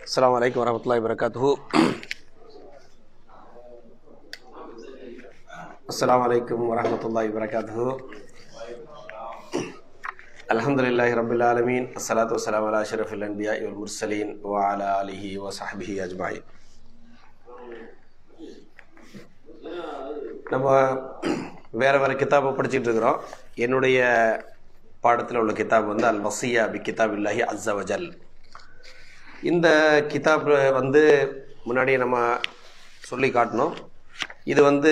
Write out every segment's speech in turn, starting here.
السلام عليكم ورحمة الله وبركاته. السلام عليكم ورحمة الله وبركاته. الحمد لله رب العالمين. الصلاة والسلام على أشرف الأنبياء والمرسلين وعلى آله وصحبه أجمعين. நம்ம வேறு கிதாபை படிச்சுட்டு இருக்கிறோம். என்னுடைய பாடத்தில் உள்ள கிதாப் வந்து அல் வசியா பி கிதாபில்லாஹி அஸ்ஸ வஜல். இந்த கிதாப் வந்து முன்னாடியே நம்ம சொல்லி காட்டினோம். இது வந்து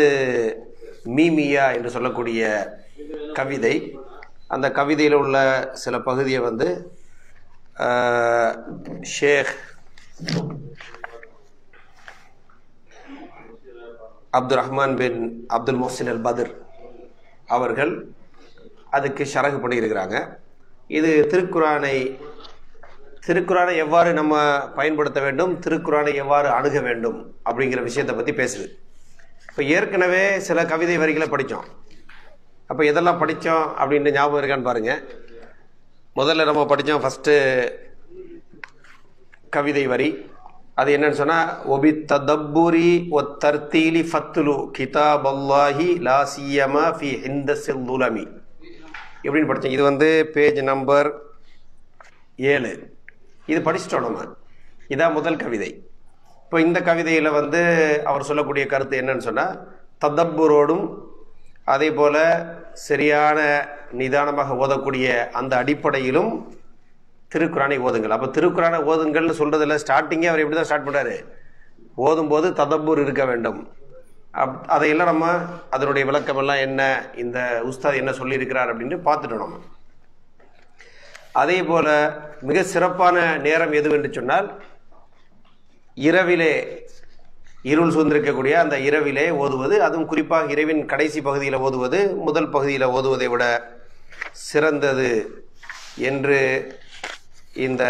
மீமியா என்று சொல்லக்கூடிய கவிதை. அந்த கவிதையில் உள்ள சில பகுதியை வந்து ஷேக் அப்துல் ரஹ்மான் பின் அப்துல் முஹ்சின் அல் பத்ர் அவர்கள் அதுக்கு ஷரஹ் பண்ணியிருக்கிறாங்க. இது திருக்குரானை எவ்வாறு நம்ம பயன்படுத்த வேண்டும், திருக்குரானை எவ்வாறு அணுக வேண்டும் அப்படிங்கிற விஷயத்தை பற்றி பேசுது. இப்போ ஏற்கனவே சில கவிதை வரிகளை படித்தோம். அப்போ எதெல்லாம் படித்தோம் அப்படின்னு ஞாபகம் இருக்கான்னு பாருங்கள். முதல்ல நம்ம படித்தோம் ஃபஸ்ட்டு கவிதை வரி. அது என்னன்னு சொன்னால், ஒபி ததப்புரி ஒ தர்த்தீலி ஃபத்துலு கிதாப் அல்லாஹி லா சியமா ஃபி ஹிந்தஸில் துலமி இப்படின்னு படித்தோம். இது வந்து பேஜ் நம்பர் 7. இது படிச்சுட்டோம் நம்ம. இதான் முதல் கவிதை. இப்போ இந்த கவிதையில் வந்து அவர் சொல்லக்கூடிய கருத்து என்னன்னு சொன்னால், ததப்புரோடும் அதே போல் சரியான நிதானமாக ஓதக்கூடிய அந்த அடிப்படையிலும் திருக்குரானை ஓதுங்கள். அப்போ திருக்குரானை ஓதுங்கள்னு சொல்கிறதில்ல. ஸ்டார்டிங்கே அவர் எப்படி தான் ஸ்டார்ட் பண்ணுறாரு, ஓதும்போது ததப்புர் இருக்க வேண்டும். அதையெல்லாம் நம்ம அதனுடைய விளக்கமெல்லாம் என்ன, இந்த உஸ்தாத் என்ன சொல்லியிருக்கிறார் அப்படின்னு பார்த்துட்டோம் நம்ம. அதே போல் மிக சிறப்பான நேரம் எதுவென்று சொன்னால், இரவிலே இருள் சூழ்ந்திருக்கக்கூடிய அந்த இரவிலே ஓதுவது, அதுவும் குறிப்பாக இரவின் கடைசி பகுதியில் ஓதுவது முதல் பகுதியில் ஓதுவதை விட சிறந்தது என்று இந்த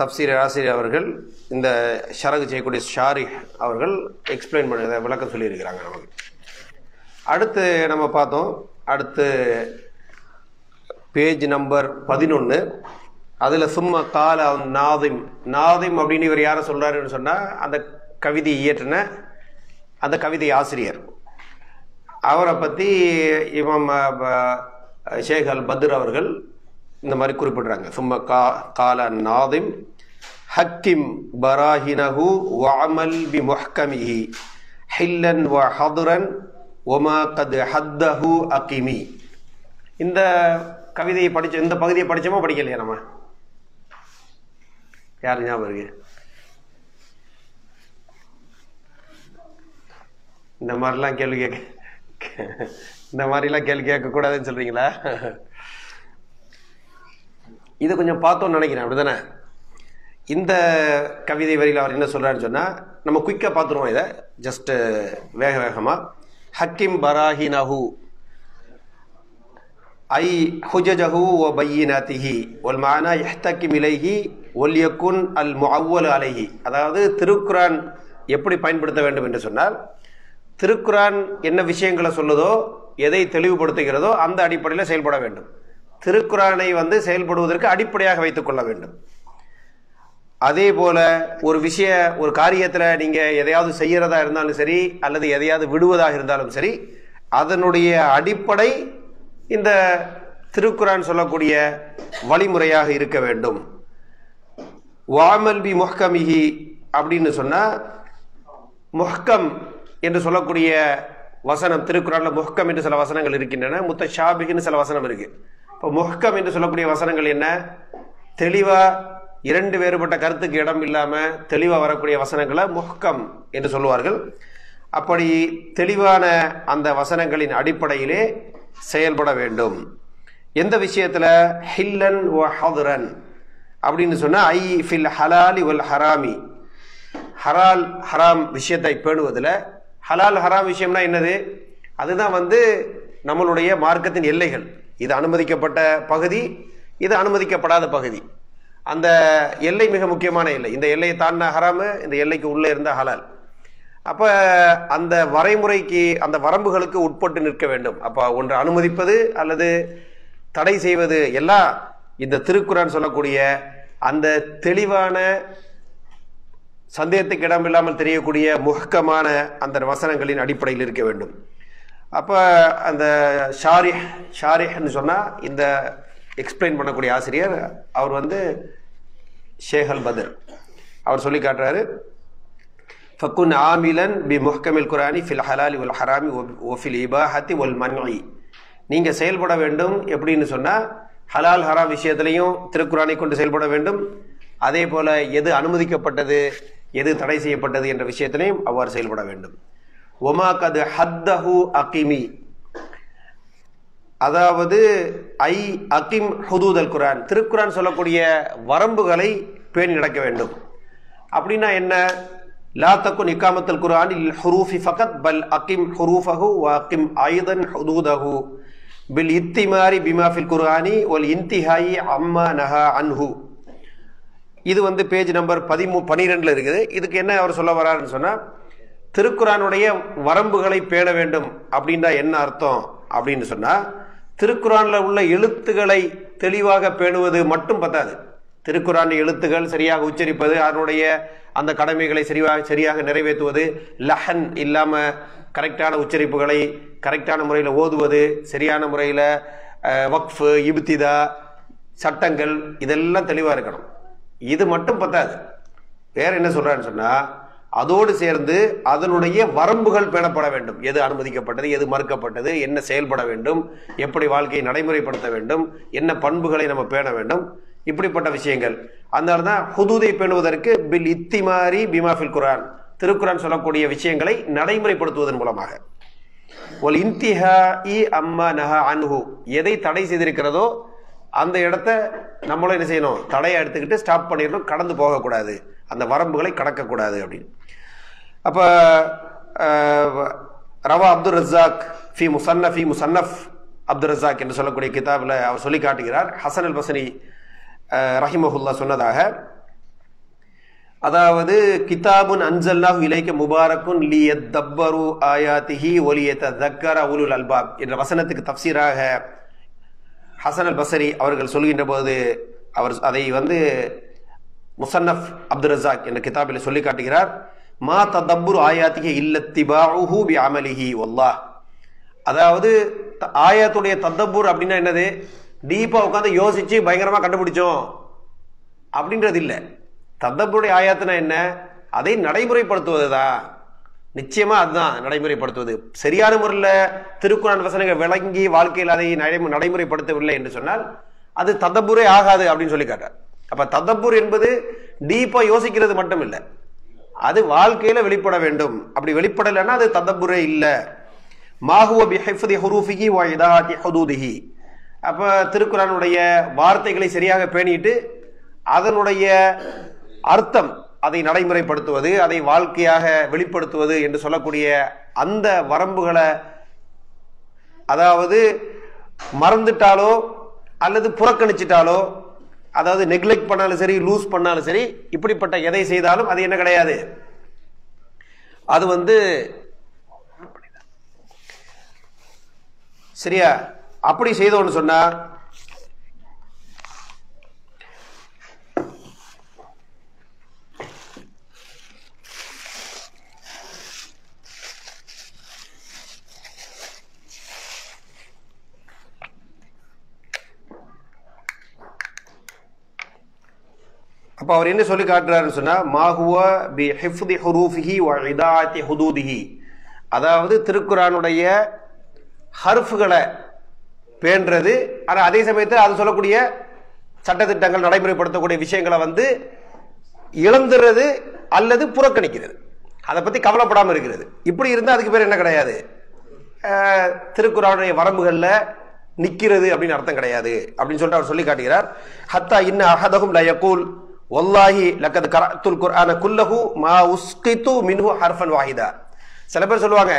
தப்சீர் ஆசிரியர் அவர்கள், இந்த ஷரகு செய்யக்கூடிய ஷாரிஹ் அவர்கள் எக்ஸ்பிளைன் பண்ண விளக்கம் சொல்லியிருக்கிறாங்க நமக்கு. அடுத்து நம்ம பார்த்தோம், அடுத்து பேஜ் நம்பர் 11. அதில் சும்மா கால நாதிம் அப்படின்னு இவர் யாரை சொல்கிறாருன்னு சொன்னால், அந்த கவிதை இயற்றின அந்த கவிதை ஆசிரியர். அவரை பற்றி இமாம் ஷேக் அல் பத்ர் அவர்கள் இந்த மாதிரி குறிப்பிடுறாங்க. சும்மா கால நாதிம் ஹக்கிம் பராஹினஹு வஅமல் பி முஹ்கமிஹி ஹில்லன் வ ஹதுரன் ஒமா கத் ஹத்தஹு அகிமி. இந்த கவிதையை படித்த, இந்த பகுதியை படித்தோமா படிக்கலையா நம்ம? யார் ஞாபகம் இருக்கு? இந்த மாதிரிலாம் கேள்வி கேட்கக்கூடாதுன்னு சொல்றீங்களா? இது கொஞ்சம் பார்த்தோன்னு நினைக்கிறேன், அப்படிதானே? இந்த கவிதை வரியில் அவர் என்ன சொல்றாருன்னு சொன்னால், நம்ம குயிக்காக பார்த்துருவோம். இதை ஜஸ்ட் வேகமாக. ஹக்கிம் பராஹினஹு ஐ ஹுஜஜஹு வ பையினாத்திஹி வல் மஅனா யஹ்தகிம் இலைஹி வல் யகுன் அல் முஅவ்வல் அலைஹி. அதாவது திருக்குரான் எப்படி பயன்படுத்த வேண்டும் என்று சொன்னால், திருக்குரான் என்ன விஷயங்களை சொல்லுதோ, எதை தெளிவுபடுத்துகிறதோ அந்த அடிப்படையில் செயல்பட வேண்டும். திருக்குரானை வந்து செயல்படுவதற்கு அடிப்படையாக வைத்துக் கொள்ள வேண்டும். அதே போல ஒரு காரியத்தில் நீங்கள் எதையாவது செய்யறதா இருந்தாலும் சரி, அல்லது எதையாவது விடுவதாக இருந்தாலும் சரி, அதனுடைய அடிப்படை இந்த திருக்குரான் சொல்லக்கூடிய வழிமுறையாக இருக்க வேண்டும். வாமல் பி முஹ்கமிஹி அப்படின்னு சொன்னால், முஹ்கம் என்று சொல்லக்கூடிய வசனம், திருக்குரான்ல முஹ்கம் என்று சில வசனங்கள் இருக்கின்றன, முத்தஷாபிஹ்னு சில வசனம் இருக்கு. இப்போ முஹ்கம் என்று சொல்லக்கூடிய வசனங்கள் என்ன? தெளிவா இரண்டு வேறுபட்ட கருத்துக்கு இடம் இல்லாம தெளிவா வரக்கூடிய வசனங்களை முஹ்கம் என்று சொல்லுவார்கள். அப்படி தெளிவான அந்த வசனங்களின் அடிப்படையிலே செயல்பட வேண்டும். எந்த விஷயத்துல? ஹில்லன் வ ஹதுரன் அப்படின்னு சொன்னா, ஐ ஃபில் ஹலாலி வல் ஹராமி. ஹலால் ஹராம் விஷயத்தை பேணுவதில், ஹலால் ஹராம் விஷயம்னா என்னது? அதுதான் வந்து நம்மளுடைய மார்க்கத்தின் எல்லைகள். இது அனுமதிக்கப்பட்ட பகுதி, இது அனுமதிக்கப்படாத பகுதி. அந்த எல்லை மிக முக்கியமான எல்லை. இந்த எல்லையை தாண்டின ஹராமு, இந்த எல்லைக்கு உள்ளே இருந்த ஹலால். அப்போ அந்த வரைமுறைக்கு, அந்த வரம்புகளுக்கு உட்பட்டு நிற்க வேண்டும். அப்போ ஒன்று அனுமதிப்பது அல்லது தடை செய்வது எல்லாம் இந்த திருக்குரான் சொல்லக்கூடிய அந்த தெளிவான சந்தேகத்துக்கு இடமில்லாமல் தெரியக்கூடிய முஹ்கமான அந்த வசனங்களின் அடிப்படையில் இருக்க வேண்டும். அப்போ அந்த ஷாரிஹ்னு சொன்னால் இந்த எக்ஸ்பிளைன் பண்ணக்கூடிய ஆசிரியர் அவர் வந்து ஷேக் அல் பத்ர் அவர் சொல்லி காட்டுறாரு, ஃபக்குன் ஆமிலன் பி முஹ்கமில் குரானி ஃபில் ஹலாலி வல் ஹராமி ஒஃபில் இபாஹத்தி வல் மன்இ. நீங்கள் செயல்பட வேண்டும் எப்படின்னு சொன்னால் ஹலால் ஹராம் விஷயத்திலையும் திருக்குரானை கொண்டு செயல்பட வேண்டும். அதே போல் எது அனுமதிக்கப்பட்டது எது தடை செய்யப்பட்டது என்ற விஷயத்திலையும் அவ்வாறு செயல்பட வேண்டும். ஒமா கது ஹத்தஹு அகிமி, அதாவது ஐ அகிம் ஹுதூத் அல் குரான், திருக்குரான் சொல்லக்கூடிய வரம்புகளை பேணி நடக்க வேண்டும். அப்படின்னா என்ன? லா தக்குன் இகாமத்துல் குர்ஆன் இல் ஹுரூஃபி ஃபகத் பல் அகிம் ஹுரூஃபஹு வ அகிம் ஐதன் ஹுதூதஹு பில் இத்திமாரி பிமா ஃபில் குர்ஆனி வல் இன்திஹாயி அம்மா நஹா அன்ஹு. இது வந்து பேஜ் நம்பர் 12 இருக்குது. இதுக்கு என்ன அவர் சொல்ல வர்றாருன்னு சொன்னால், திருக்குரானுடைய வரம்புகளை பேண வேண்டும் அப்படின்னா என்ன அர்த்தம் அப்படின்னு சொன்னால், திருக்குரானில் உள்ள எழுத்துக்களை தெளிவாக பேணுவது மட்டும் பத்தாது. திருக்குரான் எழுத்துக்கள் சரியாக உச்சரிப்பது, அதனுடைய அந்த கடமைகளை சரியாக நிறைவேற்றுவது, லஹன் இல்லாமல் கரெக்டான உச்சரிப்புகளை கரெக்டான முறையில் ஓதுவது, சரியான முறையில் வக்ஃபு இப்திதா சட்டங்கள் இதெல்லாம் தெளிவாக இருக்கணும். இது மட்டும் பத்தாது. வேற என்ன சொல்றான்னு சொன்னா, அதோடு சேர்ந்து அதனுடைய வரம்புகள் பேணப்பட வேண்டும். எது அனுமதிக்கப்பட்டது எது மறுக்கப்பட்டது, என்ன செயல்பட வேண்டும், எப்படி வாழ்க்கையை நடைமுறைப்படுத்த வேண்டும், என்ன பண்புகளை நம்ம பேண வேண்டும், இப்படிப்பட்ட விஷயங்கள். அதனால தான் ஹுதூதை பேணுவதற்கு பில் இத்திமாரி பிமாஃபில் குரான், திருக்குரான் சொல்லக்கூடிய விஷயங்களை நடைமுறைப்படுத்துவதன் மூலமாக. ஒல் இன்திஹாஇ அம்மா நஹா அன்ஹு, எதை தடை செய்திருக்கிறதோ அந்த இடத்த நம்மளும் என்ன செய்யணும், தடையை எடுத்துக்கிட்டு ஸ்டாப் பண்ணிடணும், கடந்து போகக்கூடாது, அந்த வரம்புகளை கடக்கக்கூடாது அப்படின்னு. அப்போ ரவா அப்துல் ரஸாக் ஃபி முசன்னஃப் அப்துல் ரஸாக் என்று சொல்லக்கூடிய கிதாபில் அவர் சொல்லி காட்டுகிறார், ஹசன் அல் பஸ்ரி ரஹிமஹுல்லா சொன்னதாக, அதாவது கிதாபுன் அன்சல்னாஹு இலைக்க முபாரக்குன் லியத்தப்பரு ஆயாத்திஹி வலியத்தذكر உலுல் அல்பாப் என்ற வசனத்துக்கு தஃப்சீராக ஹசன் அல் பஸ்ரி அவர்கள் சொல்கின்ற போது அவர் அதை வந்து முசன்னஃப் அப்துல் ரஸாக் என்ற கிதாபில் சொல்லி காட்டுகிறார். மா ததப்புரு ஆயாத்திஹி இல்லத்திபாஉஹு பி அமலிஹி வல்லாஹ். அதாவது ஆயாத்துடைய ததப்புர் அப்படின்னா என்னது, டீப்பா உட்காந்து யோசிச்சு பயங்கரமா கண்டுபிடிச்சோம் அப்படின்றது இல்லை. ததப்புடைய ஆயாத்துனா என்ன, அதை நடைமுறைப்படுத்துவதுதான். நிச்சயமா அதுதான் நடைமுறைப்படுத்துவது. சரியான முறையில் திருக்குரான் வசனங்கள் விளங்கி வாழ்க்கையில் அதை நடைமுறைப்படுத்தவில்லை என்று சொன்னால் அது ததப்புரே ஆகாது அப்படின்னு சொல்லி காட்டார். அப்ப ததப்புர் என்பது டீப்பா யோசிக்கிறது மட்டும் இல்லை, அது வாழ்க்கையில வெளிப்பட வேண்டும். அப்படி வெளிப்படலைன்னா அது ததப்புரே இல்லை. மாஹுவ பிஹிஃப்தி ஹுரூஃபிஹி வ இதாஅத்தி ஹுதூதிஹி. அப்ப திருக்குரானுடைய வார்த்தைகளை சரியாக பேணிட்டு அதனுடைய அர்த்தம் அதை நடைமுறைப்படுத்துவது, அதை வாழ்க்கையாக வெளிப்படுத்துவது என்று சொல்லக்கூடிய அந்த வரம்புகளை, அதாவது மறந்துட்டாலோ அல்லது புறக்கணிச்சிட்டாலோ, அதாவது நெக்லெக்ட் பண்ணாலும் சரி லூஸ் பண்ணாலும் சரி, இப்படிப்பட்ட எதை செய்தாலும் அது என்ன கிடையாது, அது வந்து சரியா. அப்படி செய்தோன்னு சொன்னா அப்ப அவர் என்ன சொல்லி காட்டுறாருன்னு சொன்னா, மாஹுவ பி ஹிஃப்தி ஹுரூஃபிஹி வ இதாஅத்தி ஹுதூதிஹி, அதாவது திருக்குரானுடைய ஹர்ஃப்களை பேண்றது, ஆனால் அதே சமயத்தில் அது சொல்லக்கூடிய சட்டத்திட்டங்கள் நடைமுறைப்படுத்தக்கூடிய விஷயங்களை வந்து இழந்துறது அல்லது புறக்கணிக்கிறது, அதை பத்தி கவலைப்படாமல் இருக்கிறது. இப்படி இருந்தால் அதுக்கு பேர் என்ன கிடையாது, திருக்குரானுடைய வரம்புகளில் நிற்கிறது அப்படின்னு அர்த்தம் கிடையாது அப்படின்னு சொல்லிட்டு அவர் சொல்லி காட்டுகிறார். ஹத்தா இன்ன அஹதஹும் லா யகூல் வல்லாஹி லக்கத் கரஅத்துல் குர்ஆன குல்லஹு மா உஸ்கிது மின்ஹு ஹர்ஃபன் வாஹிதா. சில பேர் சொல்லுவாங்க,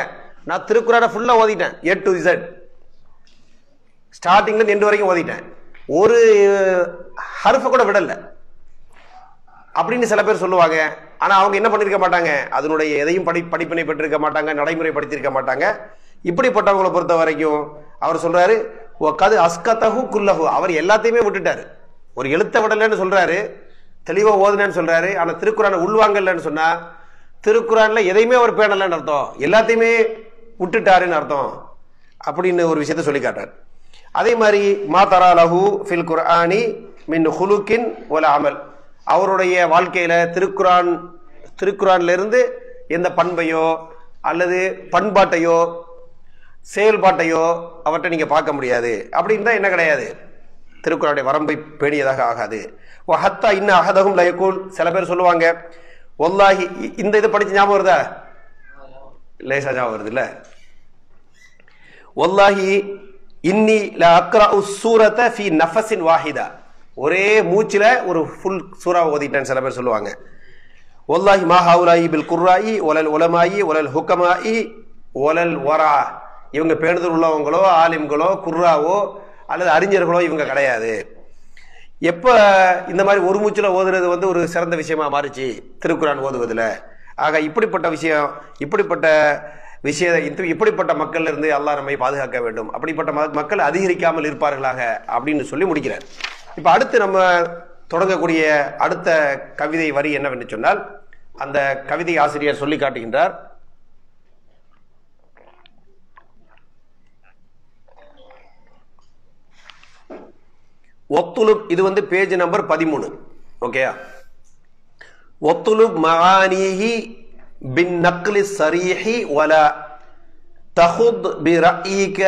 நான் திருக்குரானை ஃபுல்லா ஓதிட்டேன், A to Z, ஸ்டார்டிங்ல இருந்து எண்ட் வரைக்கும் ஓதிட்டேன், ஒரு ஹர்ஃப கூட விடல அப்படின்னு சில பேர் சொல்லுவாங்க. ஆனா அவங்க என்ன பண்ணிருக்க மாட்டாங்க, அதனுடைய எதையும் படிப்பினை பெற்றிருக்க மாட்டாங்க, நடைமுறைப்படுத்தியிருக்க மாட்டாங்க. இப்படிப்பட்டவங்களை பொறுத்த வரைக்கும் அவர் சொல்றாரு, கது அஸ்கதஹு குல்லஹு, அவர் எல்லாத்தையுமே விட்டுட்டாரு, ஒரு எழுத்த விடலன்னு சொல்றாரு, தெளிவா ஓதுனேன்னு சொல்றாரு. ஆனா திருக்குறானை உள்வாங்கலன்னு சொன்னா திருக்குறான்ல எதையுமே அவர் பேணலன்னு அர்த்தம், எல்லாத்தையுமே விட்டுட்டாருன்னு அர்த்தம் அப்படின்னு ஒரு விஷயத்த சொல்லி காட்டார். அதே மாதிரி மா தரா லஹு ஃபில் குர்ஆனி மின் ஹுலுக்கின் வல அமல், அவருடைய வாழ்க்கையில திருக்குறான்ல இருந்து எந்த பண்பையோ அல்லது பண்பாட்டையோ செயல்பாட்டையோ அவற்றை நீங்க பார்க்க முடியாது. அப்படின்னு தான் என்ன கிடையாது, திருக்குறானுடைய வரம்பை பேணியதாக ஆகாது. ஹத்தா இன்ன அஹதஹும் லா யகூல், சில பேர் சொல்லுவாங்க வல்லாஹி, இந்த இது படிச்சு ஞாபகம் வருதா, லேசா ஞாபகம் வருது இல்ல, வல்லாஹி இன்னி லா அக்ரஉ ஸூரத ஃபீ நஃபஸின் வாஹிதா, ஒரே மூச்சில ஒரு ஃபுல் சூரா ஓதிட்டேன் சில பேர் சொல்லுவாங்க. வல்லாஹி மா ஹவுலாயி பில் குர்ராயி வலல் உலமாயி வலல் ஹுகமாயி வலல் வரா, இவங்க பேணுதல் உள்ளவங்களோ ஆலிம்களோ குர்ராவோ அல்லது அறிஞர்களோ இவங்க கிடையாது. எப்ப இந்த மாதிரி ஒரு மூச்சில ஓதுறது வந்து ஒரு சிறந்த விஷயமா மாறிச்சு திருக்குறான் ஓதுவதில். ஆக இப்படிப்பட்ட இப்படிப்பட்ட மக்கள் இருந்து அல்லாஹ் நம்மை பாதுகாக்க வேண்டும், அப்படிப்பட்ட மக்கள் அதிகரிக்காமல் இருப்பார்களாக அப்படின்னு சொல்லி முடிக்கிறார். இப்ப அடுத்து நம்ம தொடங்கக்கூடிய அடுத்த கவிதை வரி என்னவென்று சொன்னால், அந்த கவிதை ஆசிரியர் சொல்லி காட்டுகின்றார். ஒத்துலுப், இது வந்து பேஜ் நம்பர் 13. ஓகே, ஒத்துலுப் மஆனிஹி பின் நக்லி ஸரீஹி வலா தஹுத் பிரஅயிக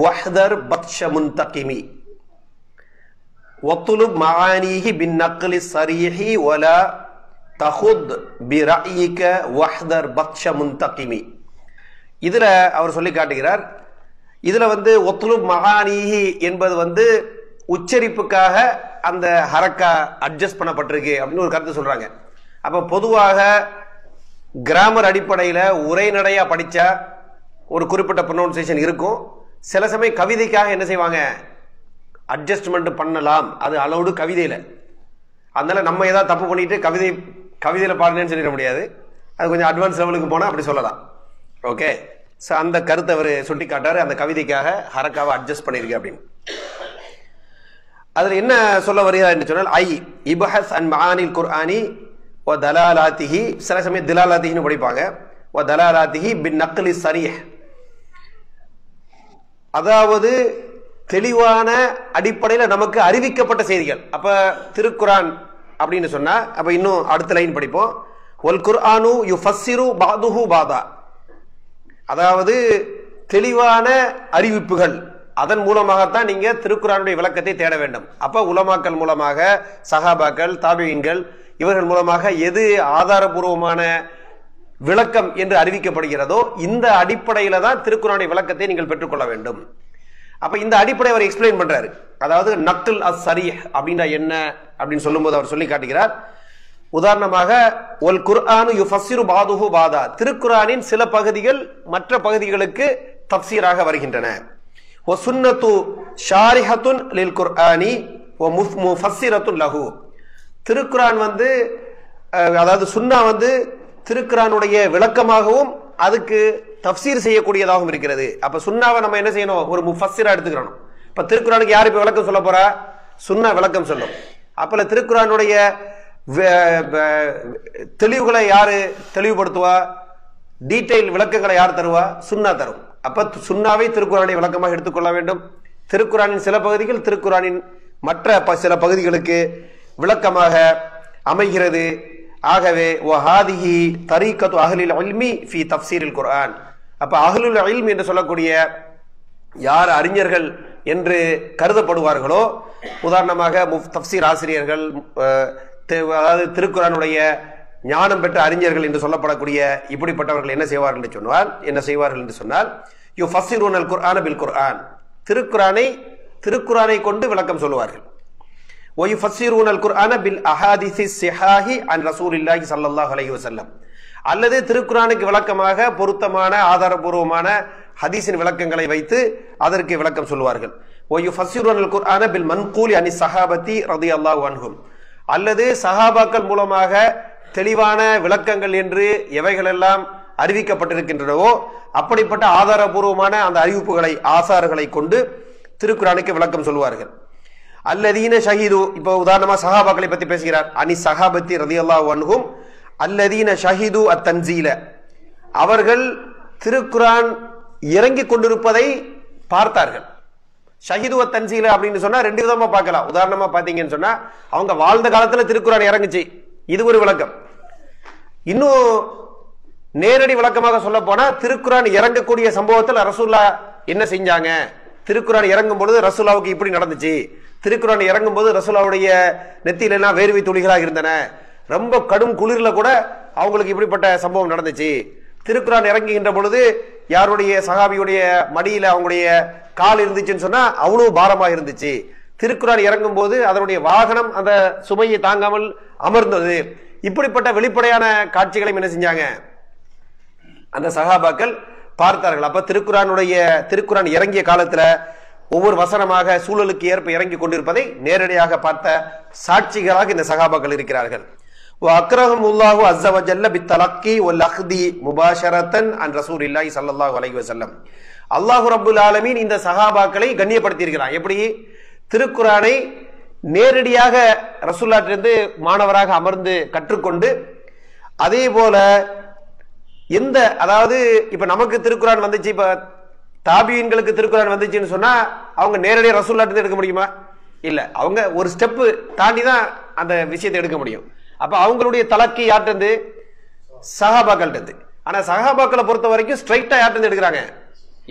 வஹ்தர் பத்ஷ முன்தகிமி. ஒத்துலுப் மஆனிஹி பின் நக்லி ஸரீஹி வலா தஹுத் பிரஅயிக வஹ்தர் பத்ஷ முன்தகிமி. இதுல அவர் சொல்லி காட்டுகிறார், இதுல வந்து ஒத்துலுப் மஆனிஹி என்பது வந்து உச்சரிப்புக்காக அந்த ஹரக்கா அட்ஜஸ்ட் பண்ணப்பட்டிருக்கு அப்படின்னு ஒரு கருத்து சொல்றாங்க. அப்ப பொதுவாக கிராமர் அடிப்படையில உரைநடையா படிச்சா ஒரு குறிப்பிட்ட ப்ரொனவுன்சியேஷன் இருக்கும். சில சமயம் கவிதைக்காக என்ன செய்வாங்க, அட்ஜஸ்ட்மெண்ட் பண்ணலாம், அது அலௌடு கவிதையில. அதனால நம்ம ஏதாவது தப்பு பண்ணிட்டு கவிதையில பாடுனேன்னு சொல்லிட முடியாது, அது கொஞ்சம் அட்வான்ஸ் லெவலுக்கு போனா அப்படி சொல்லலாம். ஓகே, அந்த கருத்தை அவர் சுட்டி காட்டாரு, அந்த கவிதைக்காக ஹரக்காவை அட்ஜஸ்ட் பண்ணிருக்கு அப்படின்னு. அதுல என்ன சொல்ல வருகிறார் என்று சொன்னால், ஐ இபஹஸ் அன் மஆனில் குர்ஆனி வ தலாலாத்திஹி, சில சமயம் திலாலாத்திஹின்னு படிப்பாங்க, வ தலாலாத்திஹி பின் நக்லி ஸரீஹ், அதாவது தெளிவான அடிப்படையில் நமக்கு அறிவிக்கப்பட்ட செய்திகள். அப்ப திருக்குரான் அப்படின்னு சொன்னா அப்ப இன்னும் அடுத்த லைன் படிப்போம், வல் குர்ஆனு யுஃபஸ்ஸிரு பாதுஹு பாதா, அதாவது தெளிவான அறிவிப்புகள், அதன் மூலமாகத்தான் நீங்க திருக்குறானுடைய விளக்கத்தை தேட வேண்டும். அப்ப உலமாக்கள் மூலமாக, சஹாபாக்கள், தாபிஈன்கள் இவர்கள் மூலமாக எது ஆதாரபூர்வமான விளக்கம் என்று அறிவிக்கப்படுகிறதோ இந்த அடிப்படையில தான் திருக்குறானுடைய விளக்கத்தை நீங்கள் பெற்றுக்கொள்ள வேண்டும். அப்ப இந்த அடிப்படை அவர் எக்ஸ்பிளைன் பண்றாரு. அதாவது நக்ல் அஸ் ஸரீஹ் அப்படின்னா என்ன அப்படின்னு சொல்லும்போது அவர் சொல்லி காட்டுகிறார். உதாரணமாக ஒல் குர்ஆனு யுஃபஸ்ஸிரு பாதுஹு பாதா, திருக்குறானின் சில பகுதிகள் மற்ற பகுதிகளுக்கு தஃப்சீராக வருகின்றன. வ சுன்னத்து ஷாரிஹத்துன் லில் குர்ஆனி வ முஃபஸ்ஸிரத்துன் லஹு, திருக்குரான் வந்து அதாவது சுன்னா வந்து திருக்குரானுடைய விளக்கமாகவும் அதுக்கு தஃப்சீர் செய்யக்கூடியதாகவும் இருக்கிறது. அப்ப சுன்னாவை நம்ம என்ன செய்யணும், ஒரு முஃபஸ்ஸிரா எடுத்துக்கணும். இப்ப திருக்குரானுக்கு யார் இப்ப விளக்கம் சொல்ல போறா, சுன்னா விளக்கம் சொல்லும். அப்ப திருக்குரானுடைய தெளிவுகளை யாரு தெளிவுபடுத்துவா, டீடைல் விளக்கங்களை யார் தருவா, சுன்னா தரும். அப்ப சுன்னாவை திருக்குறானுடைய விளக்கமாக எடுத்துக்கொள்ள வேண்டும். திருக்குறானின் சில பகுதிகள் திருக்குறானின் மற்ற சில பகுதிகளுக்கு விளக்கமாக அமைகிறது. ஆகவே வஹாதிஹி தரீகத்து அஹ்லில் இல்மி ஃபீ தஃப்சீரில் குர்ஆன், அப்ப அஹ்லுல் இல்ம் என்று சொல்லக்கூடிய யார் அறிஞர்கள் என்று கருதப்படுவார்களோ, உதாரணமாக தஃப்சீர் ஆசிரியர்கள், அதாவது திருக்குறானுடைய ஞானம் பெற்ற அறிஞர்கள் என்று சொல்லப்படக்கூடிய இப்படிப்பட்டவர்கள் என்ன செய்வார்கள் என்று சொன்னால் யுஃபஸ்ஸிரூனல் குர்ஆன பில் குர்ஆன், திருக்குரானை கொண்டு விளக்கம் சொல்லுவார்கள். வயுஃபஸ்ஸிரூனல் குர்ஆன பில் அஹாதீஸி ஸிஹாஹி அன் ரசூலில்லாஹி ஸல்லல்லாஹு அலைஹி வஸல்லம், அல்லது திருக்குரானுக்கு விளக்கமாக பொருத்தமான ஆதாரபூர்வமான ஹதீஸின் விளக்கங்களை வைத்து அதற்கு விளக்கம் சொல்லுவார்கள். வயுஃபஸ்ஸிரூனல் குர்ஆன பில் மன்கூலி அனி ஸஹாபத்தி ரலியல்லாஹு அன்ஹும், அல்லது சஹாபாக்கள் மூலமாக தெளிவான விளக்கங்கள் என்று எவைகளெல்லாம் அறிவிக்கப்பட்டிருக்கின்றனவோ அப்படிப்பட்ட ஆதாரபூர்வமான அந்த அறிவிப்புகளை ஆசார்களை கொண்டு திருக்குரானுக்கு விளக்கம் சொல்வார்கள். அல்லதீன ஷஹீது, இப்போ உதாரணமா சஹாபாக்களை பத்தி பேசுகிறார். அனி சஹாபத்தி ரலியல்லாஹு அன்ஹும் அல்லதீன ஷஹீது அத்தன்சீல, அவர்கள் திருக்குரான் இறங்கி கொண்டிருப்பதை பார்த்தார்கள். ஷஹீது அத்தன்சீல அப்படின்னு சொன்னா ரெண்டு விதமா பார்க்கலாம். உதாரணமா பாத்தீங்கன்னு சொன்னா அவங்க வாழ்ந்த காலத்துல திருக்குரான் இறங்குச்சு, இது ஒரு விளக்கம். இன்னும் நேரடி விளக்கமாக சொல்ல போனா திருக்குரான் இறங்கக்கூடிய சம்பவத்தில் ரசூல்லா என்ன செஞ்சாங்க, திருக்குரான் இறங்கும் பொழுது ரசூலாவுக்கு இப்படி நடந்துச்சு, திருக்குரான் இறங்கும் போது ரசூலாவுடைய நெத்தியில எல்லாம் வேர்வை துளிகளாக இருந்தன, ரொம்ப கடும் குளிர்ல கூட அவங்களுக்கு இப்படிப்பட்ட சம்பவம் நடந்துச்சு, திருக்குரான் இறங்குகின்ற பொழுது யாருடைய சஹாபியுடைய மடியில அவங்களுடைய கால் இருந்துச்சுன்னு சொன்னா அவ்வளவு பாரமாக இருந்துச்சு, திருக்குரான் இறங்கும் போது அதனுடைய வாகனம் அந்த சுமையை தாங்காமல் அமர்ந்தது. இப்படிப்பட்ட வெளிப்படையான காட்சிகளை என்ன செஞ்சாங்க அந்த சஹாபாக்கள் பார்த்தார்கள். அப்ப திருக்குரான் இறங்கிய காலத்துல ஒவ்வொரு வசனமாக சூழலுக்கு ஏற்ப இறங்கி கொண்டிருப்பதை நேரடியாக பார்த்த சாட்சிகளாக இந்த சஹாபாக்கள் இருக்கிறார்கள். அக்ரஹமுல்லாஹு அஸ்ஸ வஜல்ல பித்தலக்கி வல் அக்தி முபாஷரத்தன் அன் ரசூலில்லாஹி ஸல்லல்லாஹு அலைஹி வஸல்லம். அல்லாஹ் ரப்புல் ஆலமீன் இந்த சஹாபாக்களை கண்ணியப்படுத்தி இருக்கிறான். எப்படி? திருக்குரானை நேரடியாக ரசூலுல்லாஹ்விடமிருந்து மாணவராக அமர்ந்து கற்றுக்கொண்டு, அதே போல எந்த, அதாவது இப்ப நமக்கு திருக்குரான் வந்துச்சு, இப்ப தாபியன்களுக்கு திருக்குரான் வந்துச்சுன்னு சொன்னா அவங்க நேரடியாக ரசூலுல்லாஹ்விடமிருந்து எடுக்க முடியுமா? இல்ல, அவங்க ஒரு ஸ்டெப் தாண்டி தான் அந்த விஷயத்தை எடுக்க முடியும். அப்ப அவங்களுடைய தலக்கி யார்ட்டு? சஹாபாக்கள்ட்டு. ஆனா சஹாபாக்களை பொறுத்த வரைக்கும் ஸ்ட்ரைட்டா யார்ட்டு எடுக்கிறாங்க?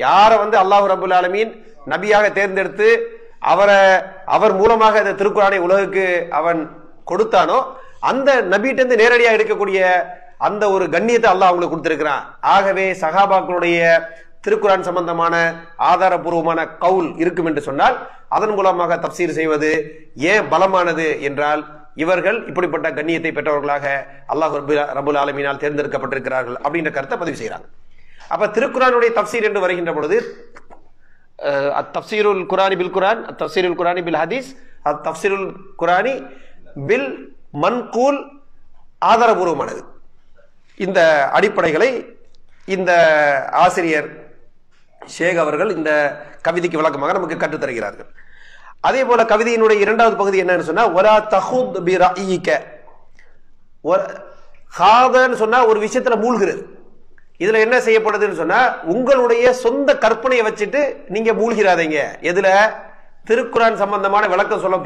யார அல்லாஹ் ரப்புல் ஆலமீன் நபியாக தேர்ந்தெடுத்து அவர் மூலமாக இந்த திருக்குரானை உலகுக்கு அவன் கொடுத்தானோ அந்த நபியிட்ட நேரடியாக எடுக்கக்கூடிய அந்த ஒரு கண்ணியத்தை அல்லாஹ் அவங்களுக்கு கொடுத்திருக்கிறான். ஆகவே சஹாபாக்களுடைய திருக்குரான் சம்பந்தமான ஆதாரபூர்வமான கவுல் இருக்கும் என்று சொன்னால் அதன் மூலமாக தப்சீர் செய்வது ஏன் பலமானது என்றால் இவர்கள் இப்படிப்பட்ட கண்ணியத்தை பெற்றவர்களாக அல்லாஹ் ரப்புல் ஆலமீனால் தேர்ந்தெடுக்கப்பட்டிருக்கிறார்கள் அப்படின்ற கருத்தை பதிவு செய்கிறாங்க. அப்ப திருக்குரானுடைய தப்சீர் என்று வருகின்ற பொழுது தப்சீருல் குரானி பில் குரான், தப்சீருல் குரானி பில் ஹதீஸ், தப்சீருல் குரானி பில் மன்கூல் ஆதாரபூர்வமானது. இந்த அடிப்படைகளை இந்த ஆசிரியர் ஷேக் அவர்கள் இந்த கவிதைக்கு விளக்கமாக நமக்கு கற்றுத் தருகிறார்கள். அதே போல கவிதையினுடைய இரண்டாவது பகுதி என்னன்னு சொன்னா வலா தஹுத் பி ரஅயிக, ஹாதன்னு சொன்னா ஒரு விஷயத்துல மூழ்கிறது. இதுல என்ன செய்யப்படுதுன்னு சொன்னா உங்களுடைய சொந்த கற்பனையை வச்சுட்டு நீங்க மூழ்கிறாதீங்க. எதுல? திருக்குரான் சம்பந்தமான விளக்கம் சொல்ல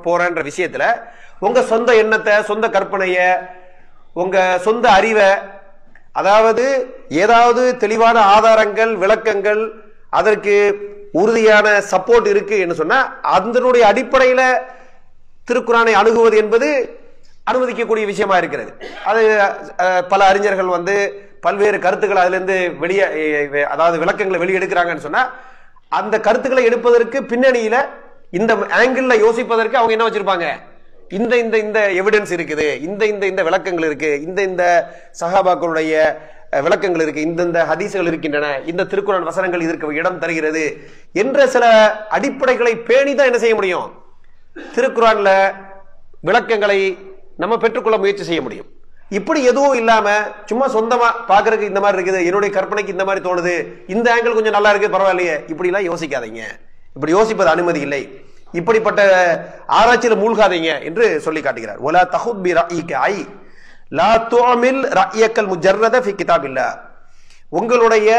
போறன்ற விஷயத்துல உங்க சொந்த எண்ணத்தை, சொந்த கற்பனைய, உங்க சொந்த அறிவை, அதாவது ஏதாவது தெளிவான ஆதாரங்கள், விளக்கங்கள், அதற்கு உறுதியான சப்போர்ட் இருக்கு என்று சொன்னா அதனுடைய அடிப்படையில திருக்குரானை அணுகுவது என்பது அனுமதிக்கக்கூடிய விஷயமா இருக்கிறது. அது பல அறிஞர்கள் பல்வேறு கருத்துக்களை அதுல இருந்து வெளியே, அதாவது விளக்கங்களை வெளியெடுக்கிறாங்கன்னு சொன்னா அந்த கருத்துக்களை எடுப்பதற்கு பின்னணியில இந்த ஆங்கிள் யோசிப்பதற்கு அவங்க என்ன வச்சிருப்பாங்க? இந்த இந்த இந்த எவிடன்ஸ் இருக்குது, இந்த இந்த இந்த விளக்கங்கள் இருக்கு, இந்த இந்த சஹாபாக்களுடைய விளக்கங்கள் இருக்கு, இந்த ஹதீஸ்கள் இருக்கின்றன, இந்த திருக்குரான் வசனங்கள் இதற்கு இடம் தருகிறது என்ற சில அடிப்படைகளை பேணிதான் என்ன செய்ய முடியும்? திருக்குரான்ல விளக்கங்களை நம்ம பெற்றுக்கொள்ள முயற்சி செய்ய முடியும். இப்படி எதுவும் இல்லாம சும்மா சொந்தமா பாக்குறதுக்கு இந்த மாதிரி இருக்குது, என்னுடைய கற்பனைக்கு இந்த மாதிரி தோணுது, இந்த ஆங்கிள் கொஞ்சம் நல்லா இருக்கு பரவாயில்லையே, இப்படி எல்லாம் யோசிக்காதீங்க. இப்படி யோசிப்பது அனுமதி இல்லை, இப்படிப்பட்ட ஆராய்ச்சியில் மூழ்காதீங்க என்று சொல்லி காட்டுகிறார். வலா தஹுத் பி ரஅயிக ஐ லா துஅமில் ரஅயக்கல் முஜர்ரத ஃபி கிதாபில்லாஹ். உங்களுடைய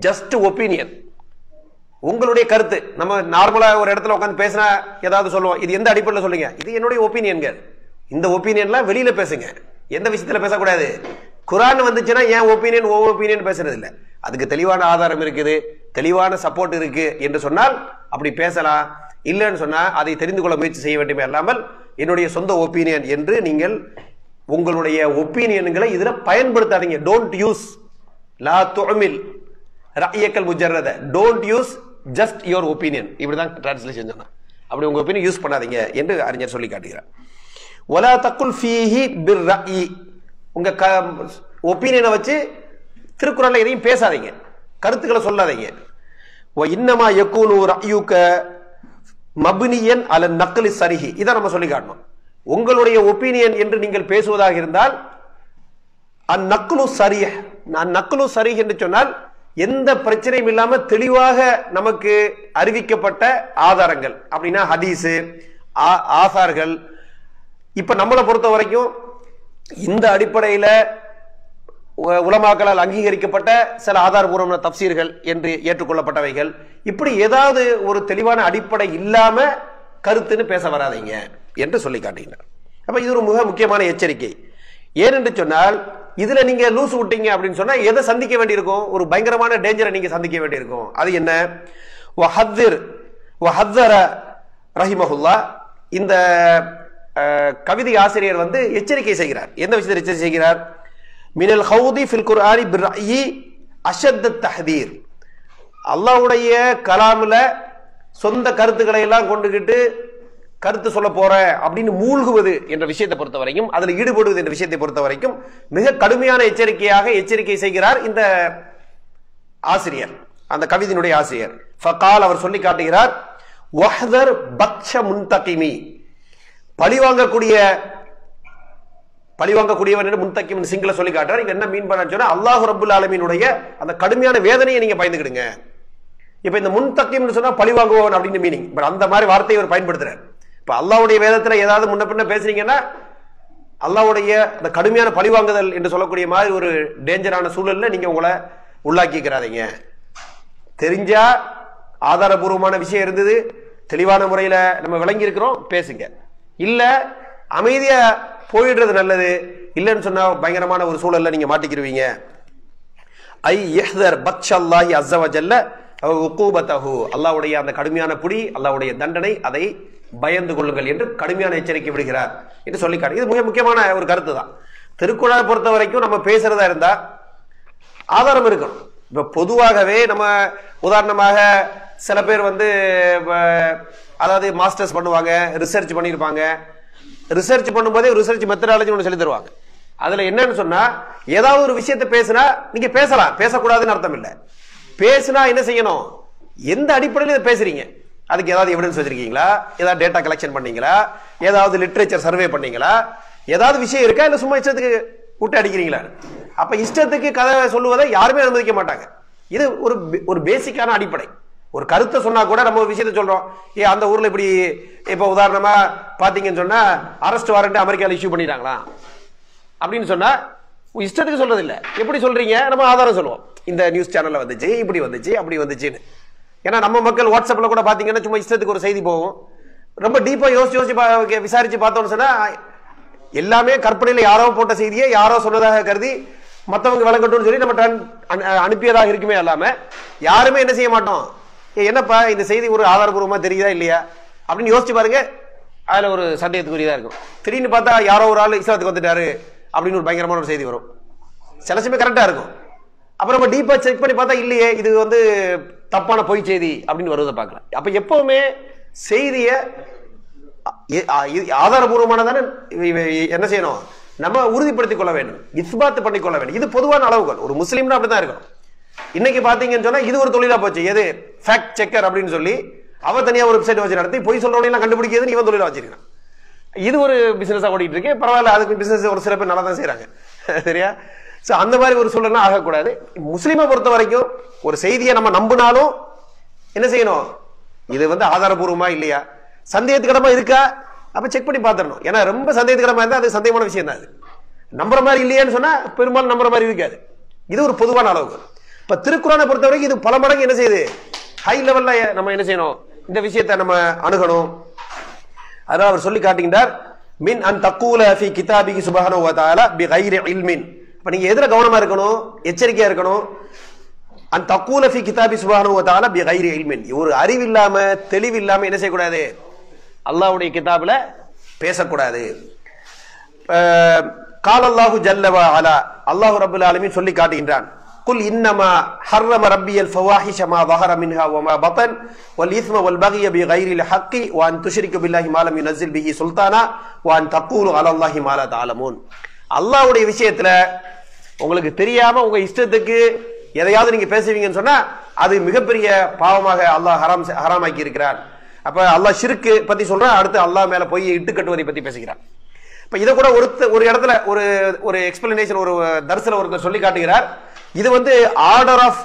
ஜஸ்ட் ஒப்பீனியன், உங்களுடைய கருத்து. நம்ம நார்மலா ஒரு இடத்துல உட்காந்து பேசினா ஏதாவது சொல்லுவோம், இது எந்த அடிப்படையில் சொல்லுங்க, இது என்னுடைய ஒப்பீனியன்கள். இந்த ஒப்பீனியன்லாம் வெளியில பேசுங்க, எந்த விஷயத்துல பேசக்கூடாது. குரான் வந்துச்சுன்னா ஏன் ஒப்பீனியன் ஒப்பீனியன் பேசுறது இல்லை, அதுக்கு தெளிவான ஆதாரம் இருக்குது, தெளிவான சப்போர்ட் இருக்கு என்று சொன்னால் அப்படி பேசலாம். இல்லைன்னு சொன்னா அதை தெரிந்து கொள்ள முயற்சி செய்ய வேண்டுமே அல்லாமல் என்னுடைய சொந்த ஒப்பீனியன் என்று நீங்கள் உங்களுடைய ஒப்பீனியன்களை இதுல பயன்படுத்தாதீங்க. டோன்ட் யூஸ் லா துஅமில் ரஅயக்கல் முஜர்ரத, don't use just your opinion. இப்படிதான் டிரான்ஸ்லேஷன் சொன்னா, அப்படி உங்க ஒப்பீனியன் யூஸ் பண்ணாதீங்க என்று அறிஞர் சொல்லி காட்டுகிறார். வலா தக்குல் ஃபீஹி பிர் ரஅயி, உங்க ஒப்பீனியனை வச்சு திருக்குறள்ல எதையும் பேசாதீங்க, கருத்துக்களை சொல்லாதீங்க. வ இன்னமா யகூனு ரஅயுக மப்னியன் அல நக்லி சரிஹி, இதை நம்ம சொல்லி காட்டணும். உங்களுடைய ஒப்பீனியன் என்று நீங்கள் பேசுவதாக இருந்தால் அந்நக்லு சரிஹ், நான் நக்லு சரிஹ் என்று சொன்னால் எந்த பிரச்சனையும் இல்லாம தெளிவாக நமக்கு அறிவிக்கப்பட்ட ஆதாரங்கள் அப்படின்னா ஹதீஸ், ஆசார்கள். இப்ப நம்மளை பொறுத்த வரைக்கும் இந்த அடிப்படையில உலமாக்களால் அங்கீகரிக்கப்பட்ட சில ஆதாரபூர்வமான தப்சீர்கள் என்று ஏற்றுக்கொள்ளப்பட்டவைகள், இப்படி ஏதாவது ஒரு தெளிவான அடிப்படை இல்லாம கருத்துன்னு பேச வராதீங்க என்று சொல்லி காட்டுகிறார். அப்ப இது ஒரு மிக முக்கியமான எச்சரிக்கை. ஏனென்று சொன்னால் இதுல நீங்க லூஸ் விட்டீங்க அப்படின்னு சொன்னா எதை சந்திக்க வேண்டியிருக்கும்? ஒரு பயங்கரமான டேஞ்சரை நீங்க சந்திக்க வேண்டியிருக்கும். அது என்ன? ரஹிமஹுல்லா இந்த கவிதை ஆசிரியர் வந்து எச்சரிக்கை செய்கிறார். எந்த விஷயத்தை எச்சரிக்கை செய்கிறார்? மினல் ஹவுதி ஃபில் குர்ஆனி பிர்ரயி அஷத்த தஹ்தீர். அல்லாஹ்வுடைய கலாம்ல சொந்த கருத்துக்களை எல்லாம் கொண்டுகிட்டு கருத்து சொல்ல போற அப்படின்னு மூழ்குவது என்ற விஷயத்தை பொறுத்த வரைக்கும், அதுல ஈடுபடுவது என்ற விஷயத்தை பொறுத்த வரைக்கும் மிக கடுமையான எச்சரிக்கை செய்கிறார் இந்த ஆசிரியர், அந்த கவிதையினுடைய ஆசிரியர். ஃபகால் அவர் சொல்லி காட்டுகிறார், வஹ்தர் பக்ஷ முன்தகிமி, பழிவாங்கக்கூடியவன் என்று முன்தகிம் சிங்கள சொல்லி காட்டுறார். இங்க என்ன மீன் பண்ண சொன்னா அல்லாஹ் ரப்புல் ஆலமீனுடைய அந்த கடுமையான வேதனையை நீங்க பயந்துக்கிடுங்க. இப்ப இந்த முன்தகிம்னு சொன்னா பழிவாங்குவன் அப்படின்னு மீனிங். பட் அந்த மாதிரி வார்த்தையை அவர் பயன்படுத்துறார். இப்ப அல்லாஹ்வுடைய வேதத்துல ஏதாவது முன்ன பின்ன பேசுறீங்கன்னா அல்லாஹ்வுடைய அந்த கடுமையான பழிவாங்குதல் என்று சொல்லக்கூடிய மாதிரி ஒரு டேஞ்சரான சூழல்ல நீங்க உங்களை உள்ளாக்கிக்கிறாதீங்க. தெரிஞ்சா ஆதாரபூர்வமான விஷயம் இருந்தது, தெளிவான முறையில நம்ம விளங்கி இருக்கிறோம், பேசுங்க. இல்ல அமைதியா போயிடுறது நல்லது. இல்லைன்னு சொன்னா பயங்கரமான ஒரு சூழல்ல நீங்க மாட்டிக்கிருவீங்க. ஐ யஹ்தர் பத்ஷல்லாஹி அஸ்ஸ வ ஜல்ல உகூபதஹு, அல்லாஹ்வுடைய அந்த கடுமையான புடி, அல்லாஹ்வுடைய தண்டனை, அதை பயந்து கொள்ளுங்கள் என்று கடுமையான எச்சரிக்கை விடுகிறார் என்று சொல்லி காட்டு. இது மிக முக்கியமான ஒரு கருத்து தான். திருக்குறளை பொறுத்த வரைக்கும் நம்ம பேசுறதா இருந்தா ஆதாரம் இருக்கணும். இப்ப பொதுவாகவே நம்ம உதாரணமாக சில பேர் வந்து அதாவது மாஸ்டர்ஸ் பண்ணுவாங்க, ரிசர்ச் பண்ணியிருப்பாங்க. ரிசர்ச் பண்ணும்போதே ரிசர்ச் மெத்தடாலஜி ஒன்று சொல்லி தருவாங்க. அதுல என்னன்னு சொன்னா ஏதாவது ஒரு விஷயத்தை பேசினா நீங்க பேசலாம், பேசக்கூடாதுன்னு அர்த்தம் இல்லை. பேசினா என்ன செய்யணும்? எந்த அடிப்படையில் இதை பேசுறீங்க? அதுக்கு ஏதாவது எவிடன்ஸ் வச்சிருக்கீங்களா? ஏதாவது டேட்டா கலெக்ஷன் பண்ணீங்களா? ஏதாவது லிட்ரேச்சர் சர்வே பண்ணீங்களா? ஏதாவது விஷயம் இருக்கா? இல்ல சும்மா இஷ்டத்துக்கு விட்டு அடிக்கிறீங்களா? அப்ப இஷ்டத்துக்கு கதை சொல்லுவதை யாருமே அனுமதிக்க மாட்டாங்க. இது ஒரு பேசிக்கான அடிப்படை. ஒரு கருத்தை சொன்னா கூட நம்ம ஒரு விஷயத்த சொல்றோம், அந்த ஊர்ல இப்படி இப்ப உதாரணமா பாத்தீங்கன்னு சொன்னா அரெஸ்ட் வாரண்ட் அமெரிக்கால இஷ்யூ பண்ணிட்டாங்களா அப்படின்னு சொன்னா இஷ்டத்துக்கு சொல்றது இல்ல. எப்படி சொல்றீங்க? நம்ம ஆதாரம் சொல்லுவோம். இந்த நியூஸ் சேனல்ல வந்துச்சு, இப்படி வந்துச்சு, அப்படி வந்துச்சுன்னு. ஏன்னா நம்ம மக்கள் வாட்ஸ்அப்ல கூட பாத்தீங்கன்னா சும்மா இஷ்டத்துக்கு ஒரு செய்தி போகும். ரொம்ப டீப்பா யோசிச்சு விசாரிச்சு பார்த்தோம்னு சொன்னா எல்லாமே கற்பனையில யாரோ போட்ட செய்தியை யாரோ சொன்னதாக கருதி மற்றவங்க விளங்கட்டும்னு சொல்லி நம்ம அனுப்பியதாக இருக்குமே இல்லாம யாருமே என்ன செய்ய மாட்டோம், என்னப்பா இந்த செய்தி ஒரு ஆதாரபூர்வமா தெரியுதா இல்லையா அப்படின்னு யோசிச்சு பாருங்க. அதுல ஒரு சந்தேகத்துக்குரியதா இருக்கும். திடீர்னு பார்த்தா யாரோ ஒரு ஆள் இஸ்லாத்துக்கு வந்துட்டாரு அப்படின்னு ஒரு பயங்கரமான ஒரு செய்தி வரும். சில சமயம் கரெக்டா இருக்கும். அப்புறம் நம்ம டீப்பா செக் பண்ணி பார்த்தா இல்லையே, இது வந்து தப்பான பொய் செய்தி அப்படின்னு வருவதை பார்க்கலாம். அப்ப எப்பவுமே செய்திய ஆதாரபூர்வமானதான என்ன செய்யணும்? நம்ம உறுதிப்படுத்திக் கொள்ள வேண்டும், இஸ்பாத்து பண்ணிக்கொள்ள வேண்டும். இது பொதுவான அளவுகள். ஒரு முஸ்லீம்னா அப்படிதான் இருக்கணும். இன்னைக்கு பாத்தீங்கன்னு சொன்னா இது ஒரு தொழிலா போச்சு. எது? ஃபேக்ட் செக்கர் அப்படின்னு சொல்லி அவ தனியா ஒரு வெப்சைட் வச்சு நடத்தி பொய் சொல்றவங்க எல்லாம் கண்டுபிடிக்கிறது இவன் தொழிலா வச்சிருக்கான். இது ஒரு பிசினஸா ஓடிட்டு இருக்கு. பரவாயில்ல, அதுக்கு பிசினஸ் ஒரு சில பேர் நல்லா தான் செய்யறாங்க. சரியா? சோ அந்த மாதிரி ஒரு சூழல்னா ஆகக்கூடாது. முஸ்லீமை பொறுத்த வரைக்கும் ஒரு செய்தியை நம்ம நம்பினாலும் என்ன செய்யணும்? இது வந்து ஆதாரபூர்வமா இல்லையா, சந்தேகத்துக்கிடமா இருக்கா, அப்ப செக் பண்ணி பாத்துறணும். ஏன்னா ரொம்ப சந்தேகத்துக்கிடமா இருந்தா அது சந்தேகமான விஷயம் தான். அது நம்புற மாதிரி இல்லையான்னு சொன்னா பெரும்பாலும் நம்புற மாதிரி இருக்காது. இது ஒரு பொதுவான அளவுகள். இப்ப திருக்குறானை பொறுத்த வரைக்கும் இது பல மடங்கு என்ன செய்யுது, ஹை லெவல்ல நம்ம என்ன செய்யணும், இந்த விஷயத்தை நம்ம அணுகணும். அதான் அவர் சொல்லி காட்டுகின்றார், மின் அன் தக்கூல ஃபி கிதாபிஹி சுப்ஹானஹு வ தஆலா பிகைரி இல்மின். அப்ப நீங்க எதுல கவனமா இருக்கணும், எச்சரிக்கையா இருக்கணும்? அன் தக்கூல ஃபி கிதாபி சுப்ஹானஹு வ தஆலா பிகைரி இல்மின். ஒரு அறிவில்லாம தெளிவில்லாம என்ன செய்யக்கூடாது, அல்லாஹ்வுடைய கிதாபுல பேசக்கூடாது. கால அல்லாஹு ஜல்ல வ அலா, அல்லாஹ் ரப்பல் ஆலமீன் சொல்லி காட்டுகின்றான், குல் இன்னமா ஹர்ரம ரப்பியல் ஃபவாஹிஷ மா ظஹர மின்ஹா வ மா பதன் வல் இஸ்ம வல் பகிய பிகைரில் ஹக்கி வ அன் துஷ்ரிகு பில்லாஹி மா லம் யுனஸில் பிஹி சுல்தானா வ அன் தக்கூலு அலல்லாஹி மா லா தஅலமூன். அல்லாஹ்வுடைய விஷயத்துல உங்களுக்கு தெரியாம உங்க இஷ்டத்துக்கு எதையாவது நீங்க பேசுவீங்கன்னு சொன்னா அது மிகப்பெரிய பாவமாக அல்லாஹ் ஹராமாக்கி இருக்கிறார். அப்ப அல்லாஹ் ஷிர்க் பத்தி சொல்றான், அடுத்து அல்லாஹ் மேல போய் இட்டு கட்டுவதை பத்தி பேசுகிறான். இப்ப இதை கூட ஒரு இடத்துல ஒரு எக்ஸ்பிளனேஷன் ஒரு தர்ஸ்ல ஒருத்தர் சொல்லி காட்டுகிறார். இது வந்து ஆர்டர் ஆஃப்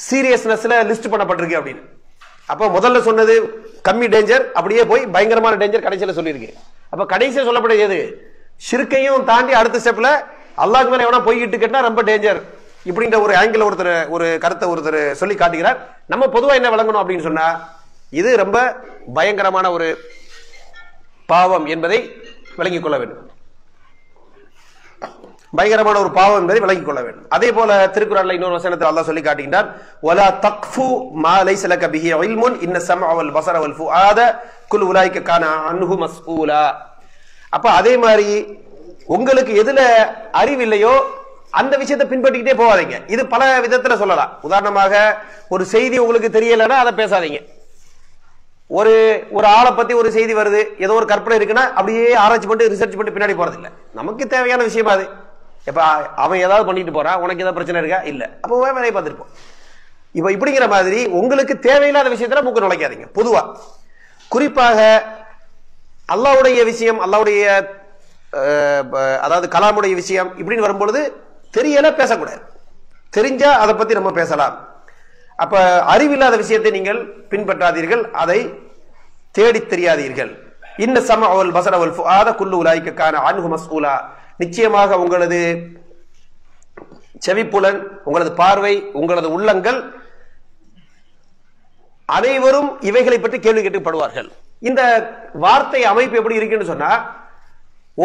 சீரியஸ்னஸ்ல லிஸ்ட் பண்ணப்பட்டிருக்கு அப்படின்னு. அப்ப முதல்ல சொன்னது கம்மி டேஞ்சர், அப்படியே போய் பயங்கரமான டேஞ்சர் கடைசியில சொல்லியிருக்கு. அப்ப கடைசியில சொல்லப்பட்டது எது? ஷிர்கையும் தாண்டி அடுத்த ஸ்டெப்ல அல்லாஹ்க்கு மேல எவனா பொய்யிட்டு கேட்டா ரொம்ப டேஞ்சர் இப்படின்ற ஒரு ஆங்கிள் ஒரு கருத்தை ஒருத்தர் சொல்லி காட்டுகிறார். நம்ம பொதுவா என்ன விளங்கணும் அப்படின்னு சொன்னா, இது ரொம்ப பயங்கரமான ஒரு பாவம் என்பதை விளங்கிக் கொள்ள வேண்டும். பயங்கரமான ஒரு பாவம் என்பதை விளங்கிக் கொள்ள வேண்டும். அதே போல திருக்குறள்ல இன்னொரு வசனத்தில் அல்லாஹ் சொல்லி காட்டுகின்றார், வலா தக்ஃபு மா லைஸ லக பிஹி இல்முன் இன்ன ஸம்அ வல் பஸர வல் ஃபுஆத குல் உலைக கான அன்ஹு மஸ்ஊலா. அப்ப அதே மாதிரி உங்களுக்கு எதுல அறிவில்லையோ அந்த விஷயத்தை பின்பற்றிக்கிட்டே போகாதீங்க. இது பல விதத்துல சொல்லலாம். உதாரணமாக ஒரு செய்தி உங்களுக்கு தெரியலைன்னா அதை பேசாதீங்க. ஒரு ஆளை பத்தி ஒரு செய்தி வருது, ஏதோ ஒரு கற்பனை இருக்குன்னா அப்படியே ஆராய்ச்சி பண்ணிட்டு ரிசர்ச் பண்ணிட்டு பின்னாடி போறது இல்லை. நமக்கு தேவையான விஷயமா அது. இப்ப அவன் ஏதாவது பண்ணிட்டு போறான், உனக்கு ஏதாவது பிரச்சனை இருக்கா? இல்ல, அப்போ வேலையை பார்த்துருப்போம். இப்ப இப்படிங்கிற மாதிரி உங்களுக்கு தேவையில்லாத விஷயத்துல மூக்கு நுழைக்காதீங்க. பொதுவா குறிப்பாக அல்லாஹ்வுடைய விஷயம், அல்லாஹ்வுடைய அதாவது கலாமுடைய விஷயம் இப்படின்னு வரும்பொழுது தெரியல பேசக்கூடாது. தெரிஞ்சா அதை பத்தி நம்ம பேசலாம். அப்ப அறிவில்லாத விஷயத்தை நீங்கள் பின்பற்றாதீர்கள், அதை தேடி தெரியாதீர்கள். இன்ன ஸம்அ வல் பஸர வல் ஃபுஆத குல்லு உலைக கான அன்ஹு மஸ்ஊலா. நிச்சயமாக உங்களது செவிப்புலன், உங்களது பார்வை, உங்களது உள்ளங்கள் அனைவரும் இவைகளை பற்றி கேள்வி கேட்கப்படுவார்கள். இந்த வார்த்தை அமைப்பு எப்படி இருக்குன்னு சொன்னா,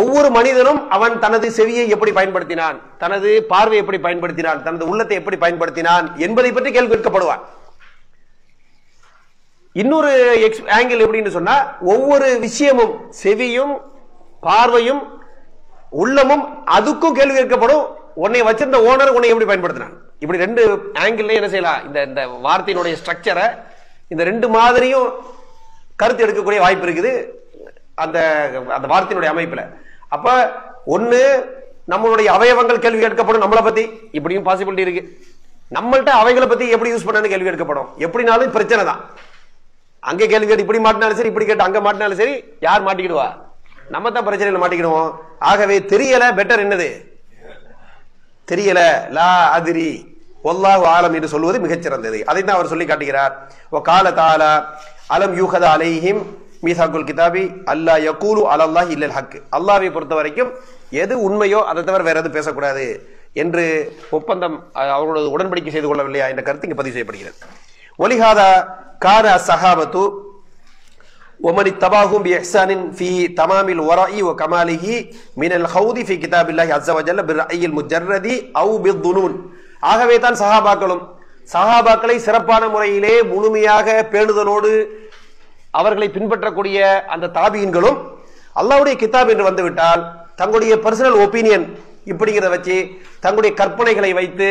ஒவ்வொரு மனிதனும் அவன் தனது செவியை எப்படி பயன்படுத்தினான், தனது பார்வை எப்படி பயன்படுத்தினான், தனது உள்ளத்தை எப்படி பயன்படுத்தினான் என்பதை பற்றி கேள்வி கேட்கப்படுவான். இன்னொரு ஆங்கிள் எப்படின்னு சொன்னா, ஒவ்வொரு விஷயமும் செவியும் பார்வையும் உள்ளமும் அதுக்கும் கேள்வி கேட்கப்படும். உன்னை வச்சிருந்த ஓனர் உன்னை எப்படி பயன்படுத்தினான். இப்படி ரெண்டு ஆங்கிள் என்ன செய்யலாம், இந்த வார்த்தையினுடைய ஸ்ட்ரக்சரை இந்த ரெண்டு மாதிரியும் கருத்து எடுக்கக்கூடிய வாய்ப்பு இருக்குது அந்த வார்த்தையினுடைய அமைப்புல. அப்ப ஒண்ணு நம்மளுடைய அவயவங்கள் கேள்வி கேட்கப்படும் நம்மளை பத்தி, இப்படியும் பாசிபிலிட்டி இருக்கு. நம்மள்ட்ட அவைகளை பத்தி எப்படி யூஸ் பண்ணு கேள்வி கேட்கப்படும். எப்படினாலும் பிரச்சனை தான். அங்கே கேள்வி கேட்டு இப்படி மாட்டினாலும் சரி, இப்படி கேட்டு அங்க மாட்டினாலும் சரி, யார் மாட்டிக்கிடுவா? நம்ம தான் பிரச்சனையில மாட்டிக்கிடுவோம். ஆகவே தெரியல பெட்டர் என்னது, தெரியல லா அதிரி வல்லாஹு ஆலம் என்று சொல்வது மிகச்சிறந்தது. அதைத்தான் அவர் சொல்லி காட்டுகிறார். வகால தஆலா அலம் யூஹத அலைஹிம் மீசாக்குல் கிதாபி அல்லா யகூலு அலல்லாஹி இல்லல் ஹக். அல்லாஹ்வை பொறுத்த வரைக்கும் எது உண்மையோ அதை தவிர வேற எதுவும் பேசக்கூடாது என்று ஒப்பந்தம் அவர்களோட உடன்படிக்கை செய்து கொள்ளவில்லையா என்ற கருத்து இங்கு பதிவு செய்யப்படுகிறது. ஒலிஹாதா கான சஹாபத்து ومن اتبعهم بإحسان في تمام الورع وكماله من الخوض في كتاب الله عز وجل بالرأي المجرد أو بالظنون. ஆகவே தான் சஹாபாக்களை சிறப்பான முறையிலே முழுமையாக பேணுதலோடு அவர்களை பின்பற்றக்கூடிய அந்த தாபீன்களும் அல்லாஹ்வுடைய கிதாப் என்று வந்துவிட்டால் தங்களுடைய பர்சனல் ஒப்பீனியன் இப்படிங்கிறத வச்சு தங்களுடைய கற்பனைகளை வைத்து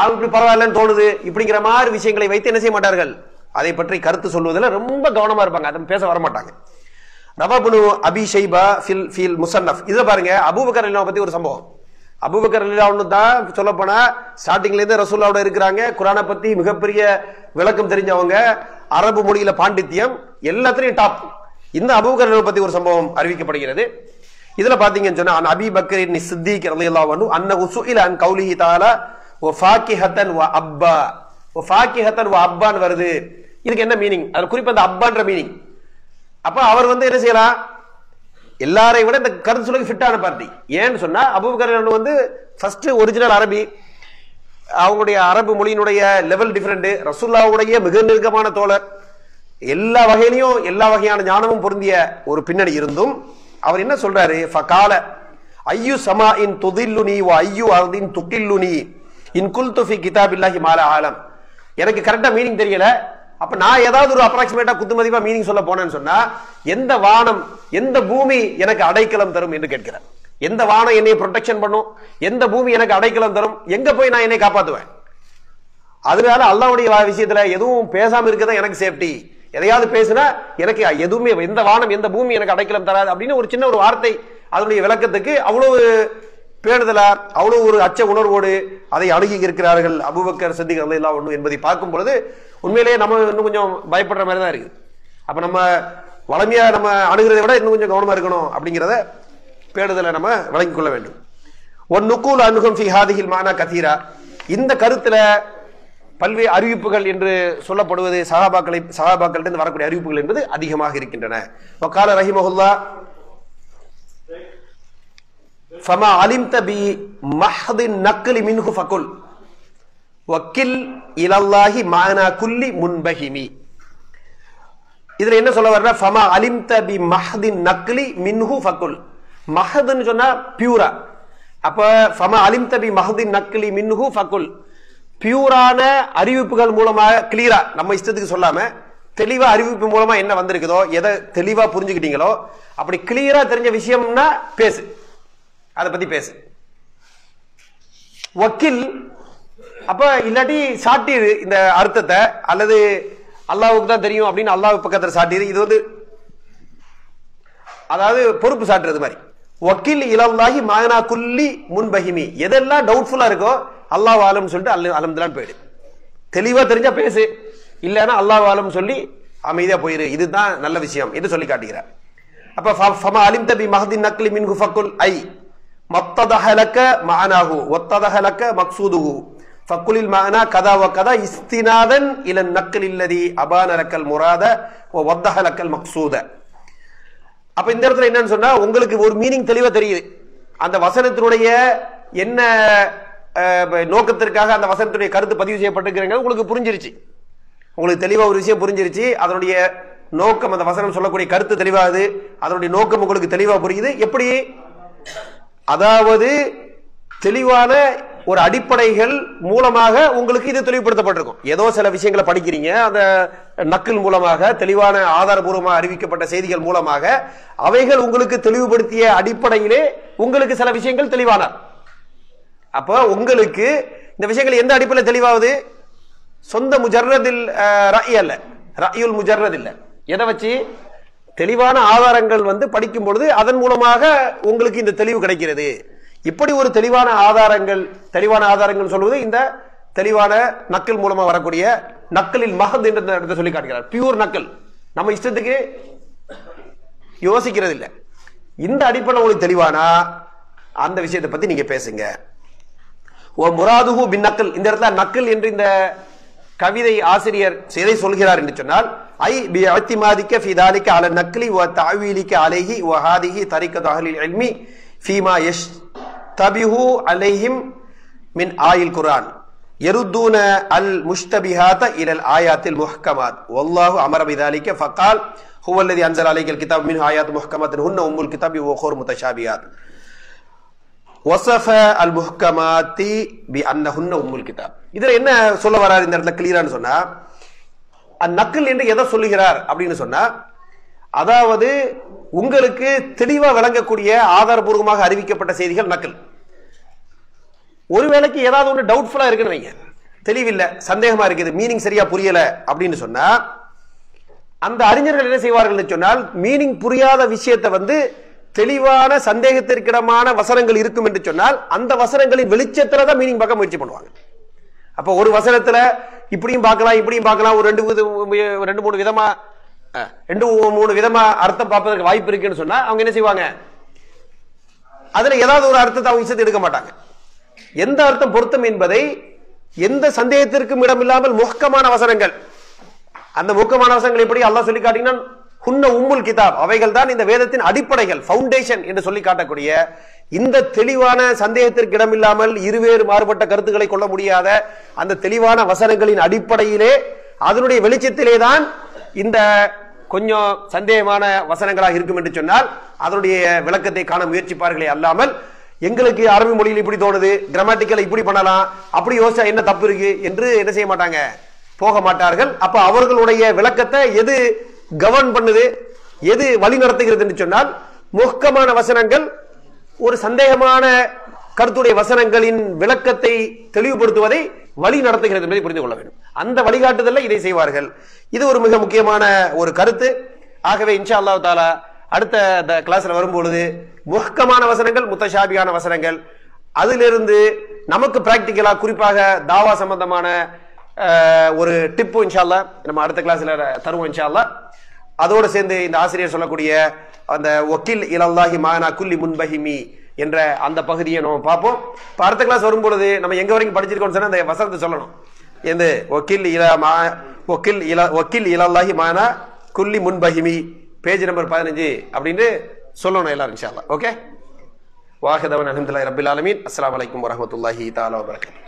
அப்படி பரவாயில்லன்னு தோணுது இப்படிங்கிற மாதிரி விஷயங்களை வைத்து என்ன செய்ய மாட்டார்கள், அதை பற்றி கருத்து சொல்வதில் ரொம்ப கவனமா இருப்பாங்க. அதை பேச வரமாட்டாங்க. ரவாபுனு அபி ஷைபா ஃபில் முஸன்னஃப் இதுல பாருங்க, அபூபக்கர் ரலியல்லாஹு பத்தி ஒரு சம்பவம். அபூபக்கர் ரலியல்லாஹு தான் சொல்ல போனா ஸ்டார்டிங்ல இருந்து ரசூலுல்லாஹோட இருக்கிறாங்க. குர்ஆனை பத்தி மிகப்பெரிய விளக்கம் தெரிஞ்சவங்க, அரபு மொழியில பாண்டித்யம், எல்லாத்திலையும் டாப். இந்த அபூபக்கர் ரலியல்லாஹு பத்தி ஒரு சம்பவம் அறிவிக்கப்படுகிறது. இதுல பாத்தீங்கன்னு சொன்னா அபி பக்கரின் சித்திக் ரலியல்லாஹு அன்ஹு அன்னஹு சுஇல அன் கௌலிஹி தஆலா வ ஃபாகிஹத்தன் வ அப்பா. வ ஃபாகிஹத்தன் வ அப்பான்னு வருது. இதுக்கு என்ன மீனிங்? அது குறிப்பா அந்த அப்பான்ற மீனிங். அப்ப அவர் என்ன செய்யலாம், எல்லாரை விட இந்த கருத்து சொல்லுக்கு ஃபிட்டான பார்ட்டி. ஏன்னு சொன்னா அபூபக்கர் ஃபர்ஸ்ட் ஒரிஜினல் அரபி, அவங்களுடைய அரபு மொழியினுடைய லெவல் டிஃபரெண்ட், ரசூலுல்லாஹ்வுடைய மிக நெருக்கமான தோழர், எல்லா வகையிலையும் எல்லா வகையான ஞானமும் பொருந்திய ஒரு பின்னணி இருந்தும் அவர் என்ன சொல்றாரு, ஃபகால ஐயு சமாஇன் துதில்லுனி வ ஐயு அர்தின் துகில்லுனி இன் குல்து ஃபி கிதாபில்லாஹி மாலா ஆலம். எனக்கு கரெக்டா மீனிங் தெரியல, அப்ப நான் ஏதாவது ஒரு அப்ராக்சிமேட்டா குத்துமதிப்பா மீனிங் சொல்ல போனேன்னு சொன்னா, எந்த வானம் எந்த பூமி எனக்கு அடைக்கலம் தரும் என்று கேட்கிறார். எந்த வானம் என்னை ப்ரொடெக்ஷன் பண்ணும், எந்த பூமி எனக்கு அடைக்கலம் தரும், எங்க போய் நான் என்னை காப்பாத்துவேன். அதனால அல்லாஹ்வுடைய விஷயத்துல எதுவும் பேசாம இருக்கதான் எனக்கு சேஃப்டி. எதையாவது பேசுனா எனக்கு எதுவுமே, எந்த வானம் எந்த பூமி எனக்கு அடைக்கலம் தராது அப்படின்னு ஒரு சின்ன ஒரு வார்த்தை அதனுடைய விளக்கத்துக்கு அவ்வளவு பேணுதலார், அவ்வளவு ஒரு அச்ச உணர்வோடு அதை அணுகி இருக்கிறார்கள் அபூபக்கர் சித்திக் ரலியல்லாஹு அன்ஹு என்பதை பார்க்கும் பொழுது உண்மையிலேயே நம்ம இன்னும் கொஞ்சம் பயப்படுற மாதிரி தான் இருக்குது. அப்ப நம்ம வளமையா நம்ம அணுகிறதை விட இன்னும் கொஞ்சம் கவனமா இருக்கணும் அப்படிங்கிறத பேணுதலை நம்ம விளங்கிக் கொள்ள வேண்டும். ஒன் நுக்கூல் அனுகம் ஃபி ஹாதிஹில் மானா கதீரா. இந்த கருத்துல பல்வேறு அறிவிப்புகள் என்று சொல்லப்படுவது சஹாபாக்களிடம் வரக்கூடிய அறிவிப்புகள் என்பது அதிகமாக இருக்கின்றன. வகால ரஹிமஹுல்லா ஃபமா அலிம்த பி மஹ்தின் நக்லி மின்ஹு ஃபகுல் வக்கில் இலல்லாஹி மானா குல்லி முன்பஹிமி. இதுல என்ன சொல்ல வர்ற, ஃபமா அலிம்த பி மஹ்தின் நக்லி மின்ஹு ஃபகுல். மஹதுன்னு சொன்னா பியூரா. அப்ப ஃபமா அலிம்த பி மஹ்தின் நக்லி மின்ஹு ஃபகுல், பியூரான அறிவிப்புகள் மூலமாக கிளியரா, நம்ம இஷ்டத்துக்கு சொல்லாம தெளிவா அறிவிப்பு மூலமா என்ன வந்திருக்குதோ, எதை தெளிவா புரிஞ்சுக்கிட்டீங்களோ, அப்படி கிளியரா தெரிஞ்ச விஷயம்னா பேசு, அதை பத்தி பேசு. வக்கீல் அப்ப இல்லாட்டி சாட்டிரு இந்த அர்த்தத்தை, அல்லது அல்லாஹ்வுக்கு தான் தெரியும் அப்படின்னு அல்லாஹ் பக்கத்துல சாட்டிரு. இது வந்து அதாவது பொறுப்பு சாட்டுறது மாதிரி. வக்கீல் இலல்லாஹி மானா குல்லி முன்பஹிமி, எதெல்லாம் டவுட்ஃபுல்லா இருக்கோ அல்லாஹ் ஆலம் சொல்லிட்டு அல்ஹம்துலில்லாஹ் போயிடு. தெளிவா தெரிஞ்சா பேசு, இல்லைன்னா அல்லாஹ் ஆலம் சொல்லி அமைதியா போயிரு, இதுதான் நல்ல விஷயம் என்று சொல்லி காட்டுகிறார். அப்ப ஃபமா அலிம்த பி மஹ்தின் நக்லி மின்ஹு ஃபகுல் ஐ மத்ததஹலக மஅனாஹு வத்ததஹலக மக்சூதுஹு ஃபகுலில் மஅனா கதா வ கதா இஸ்தினாதன் இல நக்லில் லதி அபானரக்கல் முராத வ வத்தஹலக்கல் மக்சூத. அப்ப இந்த இடத்துல என்னன்னு சொன்னா, உங்களுக்கு ஒரு மீனிங் தெளிவா தெரியுது, அந்த வசனத்தினுடைய என்ன நோக்கத்திற்காக அந்த வசனத்துடைய கருத்து பதிவு செய்யப்பட்டிருக்கிறது உங்களுக்கு புரிஞ்சிருச்சு. உங்களுக்கு தெளிவா ஒரு விஷயம் புரிஞ்சிருச்சு, அதனுடைய நோக்கம், அந்த வசனம் சொல்லக்கூடிய கருத்து தெளிவாகுது, அதனுடைய நோக்கம் உங்களுக்கு தெளிவா புரியுது. எப்படி? அதாவது தெளிவான ஒரு அடிப்படைகள் மூலமாக உங்களுக்கு இது தெளிவுபடுத்தப்பட்டிருக்கும். ஏதோ சில விஷயங்களை படிக்கிறீங்க, அந்த நக்கல் மூலமாக, தெளிவான ஆதாரபூர்வமாக அறிவிக்கப்பட்ட செய்திகள் மூலமாக அவைகள் உங்களுக்கு தெளிவுபடுத்திய அடிப்படையிலே உங்களுக்கு சில விஷயங்கள் தெளிவான. அப்ப உங்களுக்கு இந்த விஷயங்கள் எந்த அடிப்படையில் தெளிவாகுது? சொந்த முஜர்ரதில் ரஅய் அல்ல, ரஅயுல் முஜர்ரத் இல்ல. எதை வச்சு? தெளிவான ஆதாரங்கள் வந்து படிக்கும் பொழுது அதன் மூலமாக உங்களுக்கு இந்த தெளிவு கிடைக்கிறது. இப்படி ஒரு தெளிவான ஆதாரங்கள் சொல்வது இந்த தெளிவான நக்கல் மூலமா வரக்கூடிய நக்கலில் மஹத் என்ற சொல்லி காட்டுகிறார். பியூர் நக்கல், நம்ம இஷ்டத்துக்கு யோசிக்கிறது இல்லை. இந்த அடிப்படை உங்களுக்கு தெளிவானா அந்த விஷயத்தை பத்தி நீங்க பேசுங்க. ஓ முராதுஹு பின் நக்கல், இந்த இடத்துல நக்கல் என்று இந்த கவிதை ஆசிரியர் எதை சொல்கிறார் என்று சொன்னால், ஐ பி அத்திமாதிக்க ஃபி தாலிக அல நக்லி வ தஅவீலிக அலைஹி வ ஹாதிஹி தரிகத்து அஹ்லில் இல்மி ஃபீமா யஷ்தபிஹு அலைஹிம் மின் ஆயில் குர்ஆன் யருதுன அல் முஷ்தபிஹாத இலல் ஆயாத்தில் முஹ்கமாத் வல்லாஹு அமர பிதாலிக ஃபகால் ஹுவ அல்லதி அன்ஸல அலைக்கல் கிதாப் மின் ஆயாத் முஹ்கமாத்தின் ஹுன்ன உம்முல் கிதாபி வ உഖர் முத்தஷாபிஹாத் வஸஃப அல் முஹ்கமாத்தி பி அன்னஹுன்ன உம்முல் கிதாப். இதுல என்ன சொல்ல வரார் இந்த இடத்துல கிளியரான்னு சொன்னா, அந்நக்கல் என்று எதை சொல்லுகிறார் அப்படின்னு சொன்னா, அதாவது உங்களுக்கு தெளிவா விளங்கக்கூடிய ஆதாரபூர்வமாக அறிவிக்கப்பட்ட செய்திகள் நக்கல். ஒருவேளைக்கு ஏதாவது ஒன்று டவுட்ஃபுல்லா இருக்குன்னு வைங்க, தெளிவில்லை, சந்தேகமா இருக்குது, மீனிங் சரியா புரியல அப்படின்னு சொன்னா, அந்த அறிஞர்கள் என்ன செய்வார்கள் சொன்னால், மீனிங் புரியாத விஷயத்தை வந்து தெளிவான சந்தேகத்திற்கிடமான வசனங்கள் இருக்கும் என்று சொன்னால் அந்த வசனங்களின் வெளிச்சத்துல தான் மீனிங் பார்க்க முயற்சி பண்ணுவாங்க. அப்ப ஒரு வசனத்துல இப்படியும் பார்க்கலாம் இப்படியும் பார்க்கலாம், ஒரு ரெண்டு மூணு விதமா அர்த்தம் பார்ப்பதற்கு வாய்ப்பு இருக்குன்னு சொன்னா அவங்க என்ன செய்வாங்க, அதுல ஏதாவது ஒரு அர்த்தத்தை அவங்க இஷ்டத்தை எடுக்க மாட்டாங்க. எந்த அர்த்தம் பொருத்தம் என்பதை எந்த சந்தேகத்திற்கும் இடமில்லாமல் முஹ்கமான வசனங்கள், அந்த முஹ்கமான வசனங்கள் எப்படி அல்லாஹ் சொல்லி காட்டினா ஹுன்ன உம்முல் கிதாப், அவைகள் தான் இந்த வேதத்தின் அடிப்படைகள், ஃபவுண்டேஷன் என்று சொல்லி காட்டக்கூடிய இந்த தெளிவான சந்தேகத்திற்கு இடமில்லாமல் இருவேறு மாறுபட்ட கருத்துக்களை கொள்ள முடியாத அந்த தெளிவான வசனங்களின் அடிப்படையிலே அதனுடைய வெளிச்சத்திலே தான் இந்த கொஞ்சம் சந்தேகமான வசனங்களாக இருக்கும் என்று சொன்னால் அதனுடைய விளக்கத்தை காண முயற்சிப்பார்களே அல்லாமல், எங்களுக்கு அரபி மொழியில் இப்படி தோணுது, கிராமட்டிக்கல் இப்படி பண்ணலாம், அப்படி யோசிச்சா என்ன தப்பு இருக்கு என்று என்ன செய்ய மாட்டாங்க, போக மாட்டார்கள். அப்ப அவர்களுடைய விளக்கத்தை எது கவர்ன் பண்ணுது, எது வழி நடத்துகிறது என்று சொன்னால், முஹ்கமான வசனங்கள் ஒரு சந்தேகமான கருத்துடைய வசனங்களின் விளக்கத்தை தெளிவுபடுத்துவதை வழி நடத்துகிறது என்பதை புரிந்து கொள்ள வேண்டும். அந்த வழிகாட்டுதல்ல இதை செய்வார்கள். இது ஒரு மிக முக்கியமான ஒரு கருத்து. ஆகவே இன்ஷா அல்லாஹ் தஆலா அடுத்த கிளாஸ்ல வரும்பொழுது முஹ்கமான வசனங்கள், முத்தஷாபியான வசனங்கள், அதிலிருந்து நமக்கு பிராக்டிக்கலா குறிப்பாக தாவா சம்பந்தமான ஒரு டிப்பு இன்ஷா அல்லாஹ் நம்ம அடுத்த கிளாஸ்ல தருவோம் இன்ஷா அல்லாஹ். அதோடு சேர்ந்து இந்த ஆசிரியர் சொல்லக்கூடிய அந்த வக்கீல் இலல்லாஹி மானா குல்லி முன்பஹிமி என்ற அந்த பகுதியை நம்ம பார்ப்போம். இப்போ அடுத்த கிளாஸ் வரும்பொழுது நம்ம எங்க வரைக்கும் படிச்சிருக்கோம்னு சொன்னா அந்த வசனத்தை சொல்லணும். எந்த ஒக்கில் இலல்லாஹி மானா குல்லி முன்பஹிமி பேஜ் நம்பர் 15 அப்படின்னு சொல்லணும் எல்லாரும் இன்ஷா அல்லாஹ். ஓகே, வாஹிதவன் அல்ஹம்துலில்லாஹி ரப்பில் ஆலமீன். அஸ்ஸலாமு அலைக்கும் வரஹ்மத்துல்லாஹி தஆலா வபரகாத்துஹு.